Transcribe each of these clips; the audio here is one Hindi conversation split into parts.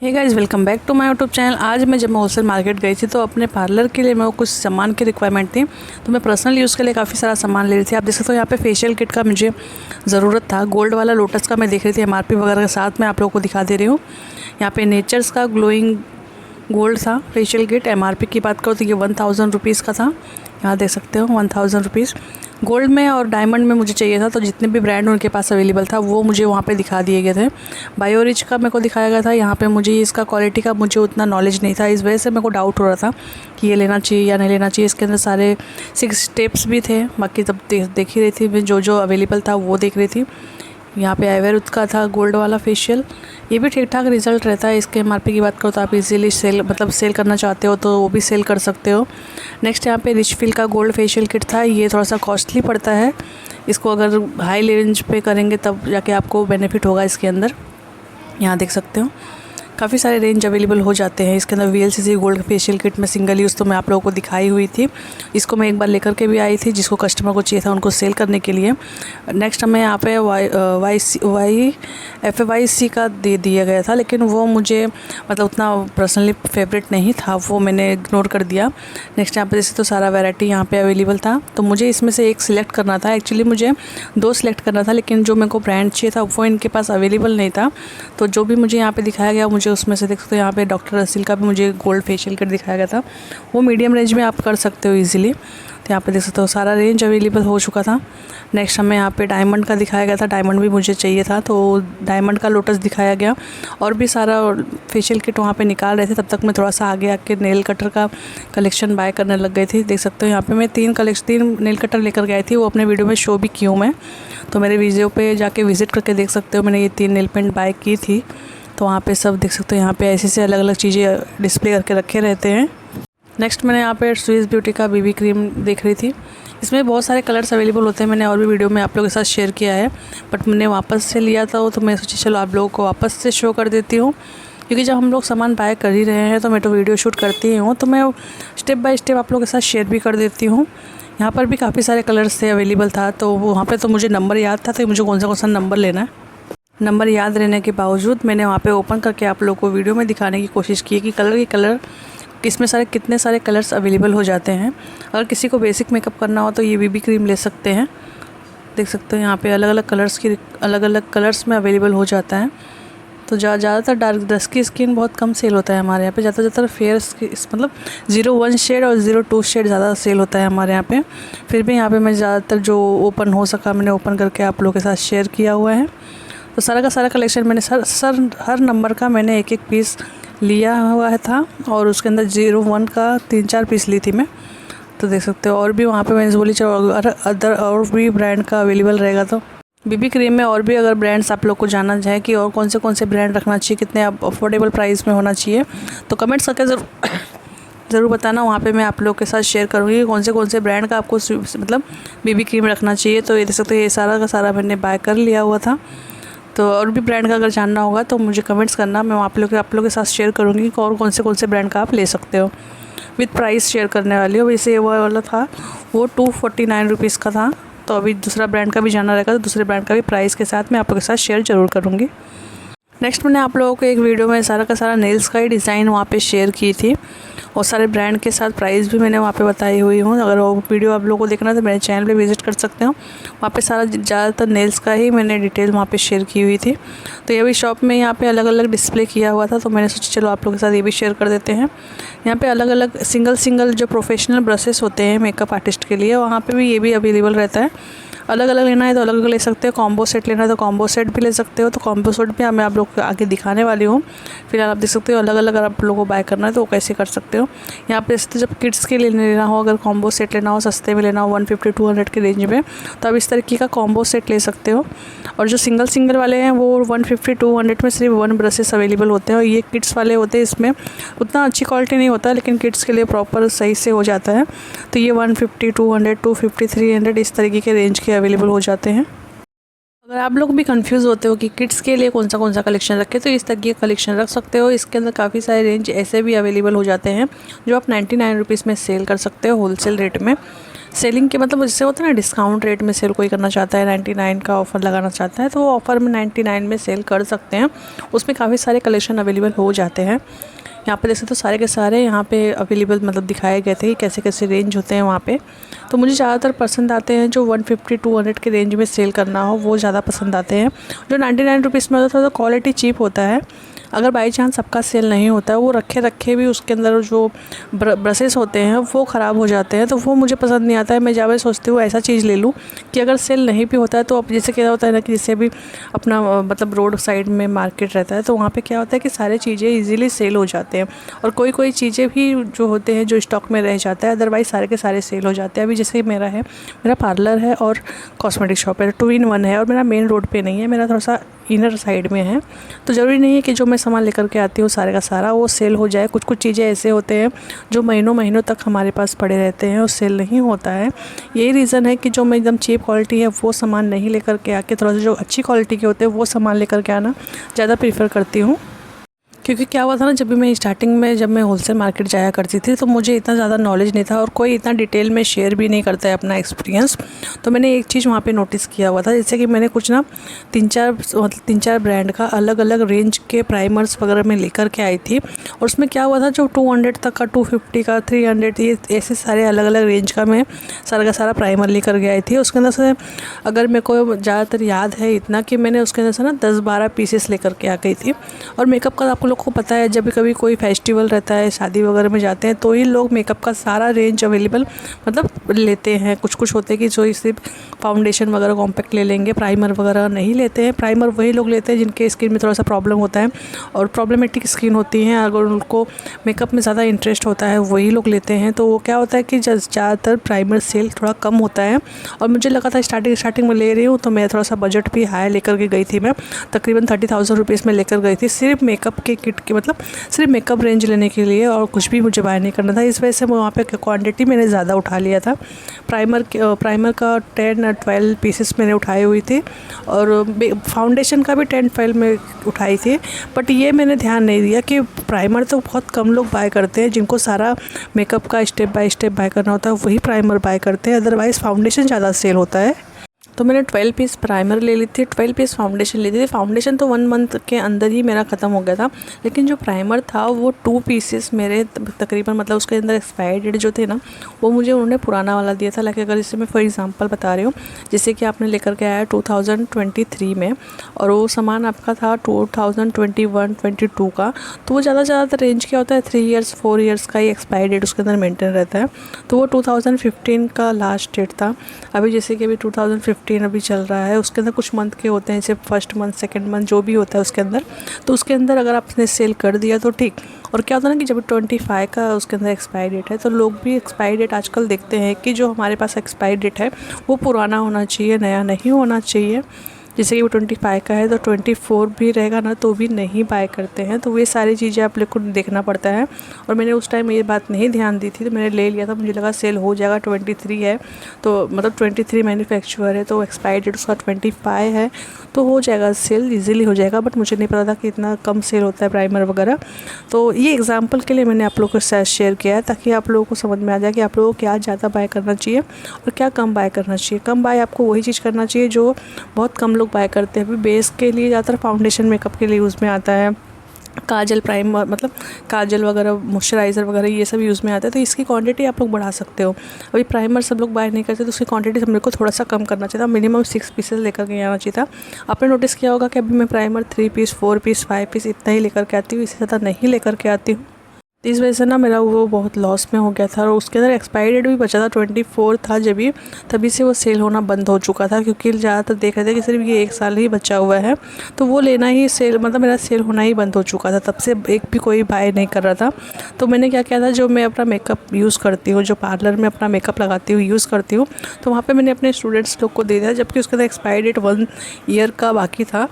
Hey guys, welcome back to my YouTube channel. आज मैं जब मैं होलसेल मार्केट गई थी तो अपने पार्लर के लिए मेरे को कुछ सामान की रिक्वायरमेंट थी, तो मैं पर्सनल यूज़ के लिए काफ़ी सारा सामान ले रही थी। आप देख सकते हो यहाँ पे फेशियल किट का मुझे ज़रूरत था। गोल्ड वाला लोटस का मैं देख रही थी, एमआरपी वगैरह के साथ मैं आप लोगों को दिखा दे रही हूँ। यहाँ पे नेचर्स का ग्लोइंग गोल्ड था फेशियल किट। एमआरपी की बात करो तो ये 1000 रुपीज़ का था। यहाँ देख सकते हो 1000 रुपीज़। गोल्ड में और डायमंड में मुझे चाहिए था, तो जितने भी ब्रांड उनके पास अवेलेबल था वो मुझे वहाँ पे दिखा दिए गए थे। बायोरिच का मेरे को दिखाया गया था। यहाँ पे मुझे इसका क्वालिटी का मुझे उतना नॉलेज नहीं था, इस वजह से मेरे को डाउट हो रहा था कि ये लेना चाहिए या नहीं लेना चाहिए। इसके अंदर सारे 6 स्टेप्स भी थे, बाकी तब देख ही रही थी मैं, जो अवेलेबल था वो देख रही थी। यहाँ पे आयुर्वेद का था गोल्ड वाला फेशियल, ये भी ठीक ठाक रिजल्ट रहता है। इसके एमआरपी की बात करो तो आप इजीली सेल करना चाहते हो तो वो भी सेल कर सकते हो। नेक्स्ट यहाँ पे रिचफिल का गोल्ड फेशियल किट था। ये थोड़ा सा कॉस्टली पड़ता है, इसको अगर हाई रेंज पे करेंगे तब जाके आपको बेनिफिट होगा इसके अंदर। यहाँ देख सकते हो काफ़ी सारे रेंज अवेलेबल हो जाते हैं इसके अंदर। वीएलसीसी गोल्ड फेशियल किट में सिंगल यूज़ तो मैं आप लोगों को दिखाई हुई थी। इसको मैं एक बार लेकर के भी आई थी, जिसको कस्टमर को चाहिए था उनको सेल करने के लिए। नेक्स्ट हमें यहाँ पे FAYC का दे दिया गया था, लेकिन वो मुझे मतलब उतना पर्सनली फेवरेट नहीं था, वो मैंने इग्नोर कर दिया। नेक्स्ट यहाँ पे जैसे तो सारा वैरायटी यहाँ पे अवेलेबल था, तो मुझे इसमें से एक सिलेक्ट करना था। एक्चुअली मुझे 2 सिलेक्ट करना था, लेकिन जो मेरे को ब्रांड चाहिए था वो इनके पास अवेलेबल नहीं था। तो जो भी मुझे यहाँ पे दिखाया गया मुझे उसमें से देख सकते हो, यहाँ पे डॉक्टर रसील का भी मुझे गोल्ड फेशियल किट दिखाया गया था। वो मीडियम रेंज में आप कर सकते हो इजीली। तो यहाँ पे देख सकते हो सारा रेंज अवेलेबल हो चुका था। नेक्स्ट हमें यहाँ पे डायमंड का दिखाया गया था, डायमंड भी मुझे चाहिए था तो डायमंड का लोटस दिखाया गया। और भी सारा फेशियल किट वहाँ पे निकाल रहे थे, तब तक मैं थोड़ा सा आगे आके नेल कटर का कलेक्शन बाय करने लग गई थी। देख सकते हो यहाँ पे मैं 3 नेल कटर लेकर गई थी, वो अपने वीडियो में शो भी की हूँ मैं, तो मेरे वीडियो पे जाके विजिट करके देख सकते हो। मैंने ये 3 नेल पेंट बाय की थी, तो वहाँ पे सब देख सकते हो। यहाँ पे ऐसे अलग अलग चीज़ें डिस्प्ले करके रखे रहते हैं। नेक्स्ट मैंने यहाँ पे स्विस ब्यूटी का बीबी क्रीम देख रही थी। इसमें बहुत सारे कलर्स अवेलेबल होते हैं, मैंने और भी वीडियो में आप लोगों के साथ शेयर किया है, बट मैंने वापस से लिया था तो मैं सोची चलो आप लोगों को वापस से शो कर देती हूँ, क्योंकि जब हम लोग सामान बाय कर ही रहे हैं तो मैं तो वीडियो शूट करती ही हूँ, तो मैं स्टेप बाय स्टेप आप लोगों के साथ शेयर भी कर देती हूँ। यहाँ पर भी काफ़ी सारे कलर्स थे अवेलेबल था, तो वहाँ पर तो मुझे नंबर याद था, तो मुझे कौन सा नंबर लेना है। नंबर याद रहने के बावजूद मैंने वहाँ पे ओपन करके आप लोगों को वीडियो में दिखाने की कोशिश की कि कलर इसमें कितने सारे कलर्स अवेलेबल हो जाते हैं। अगर किसी को बेसिक मेकअप करना हो तो ये बीबी क्रीम ले सकते हैं। देख सकते हो यहाँ पे अलग अलग कलर्स में अवेलेबल हो जाता है। तो ज़्यादातर डार्क डस्की स्किन बहुत कम सेल होता है हमारे यहाँ पे, ज़्यादातर फेयर मतलब 01 शेड और 02 शेड ज़्यादा सेल होता है हमारे यहाँ पे। फिर भी यहाँ पे मैं ज़्यादातर जो ओपन हो सका मैंने ओपन करके आप लोगों के साथ शेयर किया हुआ है। तो सारा का सारा कलेक्शन मैंने हर नंबर का मैंने एक पीस लिया हुआ था, और उसके अंदर 01 का 3-4 पीस ली थी मैं। तो देख सकते हो और भी वहाँ पे मैंने बोली चलो अदर और भी ब्रांड का अवेलेबल रहेगा। तो बीबी क्रीम में और भी अगर ब्रांड्स आप लोग को जानना चाहे कि और कौन से ब्रांड रखना चाहिए, कितने अफोर्डेबल प्राइस में होना चाहिए, तो कमेंट्स करके ज़रूर बताना। वहाँ पे मैं आप लोग के साथ शेयर करूँगी कौन से ब्रांड का आपको मतलब बीबी क्रीम रखना चाहिए। तो ये देख सकते हो ये सारा का सारा मैंने बाय कर लिया हुआ था। तो और भी ब्रांड का अगर जानना होगा तो मुझे कमेंट्स करना, मैं आप लोग के साथ शेयर करूँगी और कौन से ब्रांड का आप ले सकते हो। विद प्राइस शेयर करने वाली हो। वैसे वो वाला था वो 249 रुपीज़ का था, तो अभी दूसरा ब्रांड का भी जानना रहेगा तो दूसरे ब्रांड का भी प्राइस के साथ मैं आप लोगों के साथ शेयर ज़रूर करूँगी। नेक्स्ट मैंने आप लोगों को एक वीडियो में सारा का सारा नेल्स का ही डिज़ाइन वहाँ पे शेयर की थी, और सारे ब्रांड के साथ प्राइस भी मैंने वहाँ पे बताई हुई हूँ। अगर वो वीडियो आप लोगों को देखना है तो मेरे चैनल पे विजिट कर सकते हो, वहाँ पे सारा ज़्यादातर नेल्स का ही मैंने डिटेल वहाँ पे शेयर की हुई थी। तो ये भी शॉप में यहाँ पे अलग अलग डिस्प्ले किया हुआ था, तो मैंने सोचा चलो आप लोगों के साथ ये भी शेयर कर देते हैं। यहाँ पे अलग अलग सिंगल जो प्रोफेशनल ब्रशेस होते हैं मेकअप आर्टिस्ट के लिए, वहाँ पर भी ये भी अवेलेबल रहता है। अलग अलग लेना है तो अलग अलग ले सकते हो, कॉम्बो सेट लेना है तो कॉम्बो सेट भी ले सकते हो। तो कॉम्बो सेट भी मैं आप लोग को आगे दिखाने वाली हूँ। फिलहाल आप देख सकते हो अलग अलग अगर आप लोगों को बाय करना है तो वो कैसे कर सकते हो। यहाँ पे जब किड्स के लिए लेना हो, अगर कॉम्बो सेट लेना हो, सस्ते में लेना हो 150-200 के रेंज में, तो आप इस तरीके का कॉम्बो सेट ले सकते हो। और जो सिंगल वाले हैं वो 150-200 में सिर्फ 1 ब्रशेस अवेलेबल होते हैं, और ये किड्स वाले होते हैं, इसमें उतना अच्छी क्वालिटी नहीं होता लेकिन किड्स के लिए प्रॉपर सही से हो जाता है। तो ये 150-200 250-300 इस तरीके के रेंज के अवेलेबल हो जाते हैं। अगर आप लोग भी कंफ्यूज होते हो कि किड्स के लिए कौन सा कलेक्शन रखें, तो इस तरीके का कलेक्शन रख सकते हो। इसके अंदर काफ़ी सारे रेंज ऐसे भी अवेलेबल हो जाते हैं जो आप 99 रुपीज़ में सेल कर सकते हो होलसेल रेट में। सेलिंग के मतलब इससे होता है ना, डिस्काउंट रेट में सेल कोई करना चाहता है, 99 का ऑफ़र लगाना चाहता है तो वो ऑफ़र में 99 में सेल कर सकते हैं। उसमें काफ़ी सारे कलेक्शन अवेलेबल हो जाते हैं। यहाँ पे जैसे तो सारे के सारे यहाँ पे अवेलेबल मतलब दिखाए गए थे कि कैसे कैसे रेंज होते हैं वहाँ पे। तो मुझे ज़्यादातर पसंद आते हैं जो 150-200 के रेंज में सेल करना हो, वो ज़्यादा पसंद आते हैं। जो 99 रुपीज़ में होता है तो क्वालिटी चीप होता है। अगर बाई चांस सबका सेल नहीं होता है, वो रखे रखे भी उसके अंदर जो ब्रशेस होते हैं वो ख़राब हो जाते हैं, तो वो मुझे पसंद नहीं आता है। मैं ज़्यादा सोचती हूँ ऐसा चीज़ ले लूँ कि अगर सेल नहीं भी होता है तो अब जैसे क्या होता है ना कि जैसे भी अपना मतलब रोड साइड में मार्केट रहता है तो वहाँ पे क्या होता है कि सारी चीज़ें इजीली सेल हो जाते हैं, और कोई कोई चीज़ें भी जो होते हैं जो स्टॉक में रह जाता है, अदरवाइज़ सारे के सारे सेल हो जाते हैं। अभी जैसे मेरा है, मेरा पार्लर है और कॉस्मेटिक शॉप है, 2 in 1 है, और मेरा मेन रोड पे नहीं है, मेरा थोड़ा सा इनर साइड में है। तो ज़रूरी नहीं है कि जो मैं सामान लेकर के आती हूँ सारे का सारा वो सेल हो जाए। कुछ कुछ चीज़ें ऐसे होते हैं जो महीनों महीनों तक हमारे पास पड़े रहते हैं और सेल नहीं होता है। यही रीज़न है कि जो मैं एकदम चीप क्वालिटी है वो सामान नहीं लेकर के आके, थोड़ा सा जो अच्छी क्वालिटी के होते हैं वो सामान लेकर के आना ज़्यादा प्रीफर करती हूँ। क्योंकि क्या हुआ था ना, जब भी मैं स्टार्टिंग में जब मैं होलसेल मार्केट जाया करती थी तो मुझे इतना ज़्यादा नॉलेज नहीं था और कोई इतना डिटेल में शेयर भी नहीं करता है अपना एक्सपीरियंस। तो मैंने एक चीज़ वहाँ पे नोटिस किया हुआ था, जैसे कि मैंने कुछ ना 3-4 ब्रांड का अलग अलग रेंज के प्राइमर्स वगैरह में लेकर के आई थी। और उसमें क्या हुआ था, जो 200 तक का, 250 का, 300, ये ऐसे सारे अलग अलग रेंज का मैं सारा का सारा प्राइमर लेकर के आई थी। उसके अंदर से अगर मेरे को ज़्यादातर याद है इतना कि मैंने उसके अंदर से ना 10-12 पीसेस लेकर के आ गई थी। और मेकअप का आपको को पता है, जब भी कभी कोई फेस्टिवल रहता है, शादी वगैरह में जाते हैं तो ही लोग मेकअप का सारा रेंज अवेलेबल मतलब लेते हैं। कुछ कुछ होते हैं कि जो सिर्फ फाउंडेशन वगैरह कॉम्पैक्ट ले लेंगे, प्राइमर वगैरह नहीं लेते हैं। प्राइमर वही लोग लेते हैं जिनके स्किन में थोड़ा सा प्रॉब्लम होता है और प्रॉब्लमेटिक स्किन होती है, अगर उनको मेकअप में ज़्यादा इंटरेस्ट होता है वही लोग लेते हैं। तो वो क्या होता है कि ज़्यादातर प्राइमर सेल थोड़ा कम होता है। और मुझे लगा था स्टार्टिंग में ले रही हूँ तो मैं थोड़ा सा बजट भी हाई लेकर के गई थी। मैं तकरीबन 30,000 रुपीज़ में लेकर गई थी सिर्फ मेकअप के किट के, मतलब सिर्फ मेकअप रेंज लेने के लिए, और कुछ भी मुझे बाय नहीं करना था। इस वजह से मैं वहाँ पे क्वांटिटी मैंने ज़्यादा उठा लिया था। प्राइमर का 10-12 पीसेस मैंने उठाई हुई थी, और फाउंडेशन का भी 10-12 में उठाई थी। बट ये मैंने ध्यान नहीं दिया कि प्राइमर तो बहुत कम लोग बाय करते हैं, जिनको सारा मेकअप का स्टेप बाय स्टेप बाय करना होता है वही प्राइमर बाय करते हैं, अदरवाइज़ फाउंडेशन ज़्यादा सेल होता है। तो मैंने 12 पीस प्राइमर ले ली थी, 12 पीस फाउंडेशन ली थी। फाउंडेशन तो 1 मंथ के अंदर ही मेरा ख़त्म हो गया था, लेकिन जो प्राइमर था वो 2 पीसेस मेरे तकरीबन, मतलब उसके अंदर एक्सपायरी डेट जो थे ना वो मुझे उन्होंने पुराना वाला दिया था। लाइक अगर इससे मैं फॉर एग्जांपल बता रही हूँ, जैसे कि आपने लेकर के आया 2023 में और वो सामान आपका था 2021-22 का, तो वो ज़्यादा रेंज क्या होता है, 3 ईयर्स 4 ईयर्स का ही एक्सपायरी डेट उसके अंदर मेंटेन रहता है। तो वो 2015 का लास्ट डेट था। अभी जैसे कि अभी 2015 अभी चल रहा है, उसके अंदर कुछ मंथ के होते हैं, जैसे फर्स्ट मंथ, सेकंड मंथ जो भी होता है उसके अंदर, तो उसके अंदर अगर आपने सेल कर दिया तो ठीक। और क्या होता है ना कि जब 25 का उसके अंदर एक्सपायरी डेट है तो लोग भी एक्सपायरी डेट आजकल देखते हैं कि जो हमारे पास एक्सपायरी डेट है वो पुराना होना चाहिए, नया नहीं होना चाहिए। जैसे कि वो 25 का है तो 24 भी रहेगा ना तो भी नहीं बाय करते हैं। तो ये सारी चीज़ें आप लोग को देखना पड़ता है, और मैंने उस टाइम ये बात नहीं ध्यान दी थी तो मैंने ले लिया था। मुझे लगा सेल हो जाएगा, 23 है तो मतलब 23 मैन्युफैक्चरर है तो एक्सपायरी डेट उसका 25 है तो हो जाएगा सेल, ईजिली हो जाएगा। बट मुझे नहीं पता था कि इतना कम सेल होता है प्राइमर वगैरह। तो ये एग्जाम्पल के लिए मैंने आप लोगों के साथ शेयर किया है, ताकि आप लोगों को समझ में आ जाए कि आप लोगों को क्या ज़्यादा बाय करना चाहिए और क्या कम बाय करना चाहिए। कम बाय आपको वही चीज़ करना चाहिए जो बहुत कम लोग बाय करते हैं। अभी बेस के लिए ज़्यादातर फाउंडेशन मेकअप के लिए यूज़ में आता है, काजल प्राइमर मतलब काजल वगैरह, मॉइस्चराइज़र वगैरह ये सब यूज़ में आता है, तो इसकी क्वांटिटी आप लोग बढ़ा सकते हो। अभी प्राइमर सब लोग बाय नहीं करते तो उसकी क्वांटिटी मेरे को थोड़ा सा कम करना चाहिए था, मिनिमम 6 पीसेस लेकर के आना चाहिए था। आपने नोटिस किया होगा कि अभी मैं प्राइमर 3 पीस 4 पीस 5 पीस इतना ही लेकर के आती हूँ, इससे ज़्यादा नहीं लेकर के आती हूँ। इस वजह से ना मेरा वो बहुत लॉस में हो गया था, और उसके अंदर एक्सपायरी डेट भी बचा था, 24 था जब भी, तभी से वो सेल होना बंद हो चुका था, क्योंकि ज़्यादातर देख रहे थे कि सिर्फ ये 1 साल ही बचा हुआ है, तो वो लेना ही सेल मतलब मेरा सेल होना ही बंद हो चुका था। तब से एक भी कोई बाय नहीं कर रहा था। तो मैंने क्या किया था, जो मैं अपना मेकअप यूज़ करती हूँ, जो पार्लर में अपना मेकअप लगाती हूँ, यूज़ करती हूँ, तो वहाँ पर मैंने अपने स्टूडेंट्स लोग को दे दिया, जबकि उसके अंदर एक्सपायरी डेट 1 ईयर का बाकी था।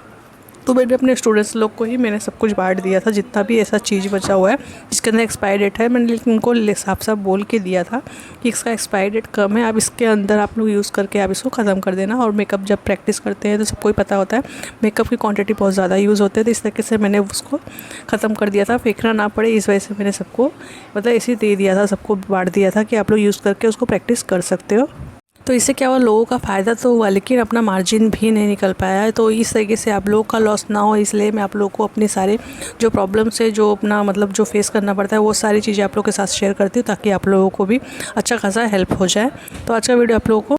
तो मैंने अपने स्टूडेंट्स लोग को ही मैंने सब कुछ बांट दिया था, जितना भी ऐसा चीज़ बचा हुआ है जिसके अंदर एक्सपायरी डेट है। मैंने लेकिन उनको साफ साफ बोल के दिया था कि इसका एक्सपायरी डेट कम है, आप इसके अंदर आप लोग यूज़ करके आप इसको ख़त्म कर देना। और मेकअप जब प्रैक्टिस करते हैं तो सबको ही पता होता है मेकअप की क्वांटिटी बहुत ज़्यादा यूज़ होती है, तो इस तरीके से मैंने उसको ख़त्म कर दिया था, फेंकना ना पड़े इस वजह से मैंने सबको मतलब ऐसे दे दिया था, सबको बांट दिया था कि आप लोग यूज़ करके उसको प्रैक्टिस कर सकते हो। तो इससे क्या हुआ, लोगों का फ़ायदा तो हुआ लेकिन अपना मार्जिन भी नहीं निकल पाया है। तो इस तरीके से आप लोगों का लॉस ना हो, इसलिए मैं आप लोगों को अपने सारे जो प्रॉब्लम्स है, जो अपना मतलब जो फेस करना पड़ता है, वो सारी चीज़ें आप लोगों के साथ शेयर करती हूँ ताकि आप लोगों को भी अच्छा खासा हेल्प हो जाए। तो आज का वीडियो आप लोगों को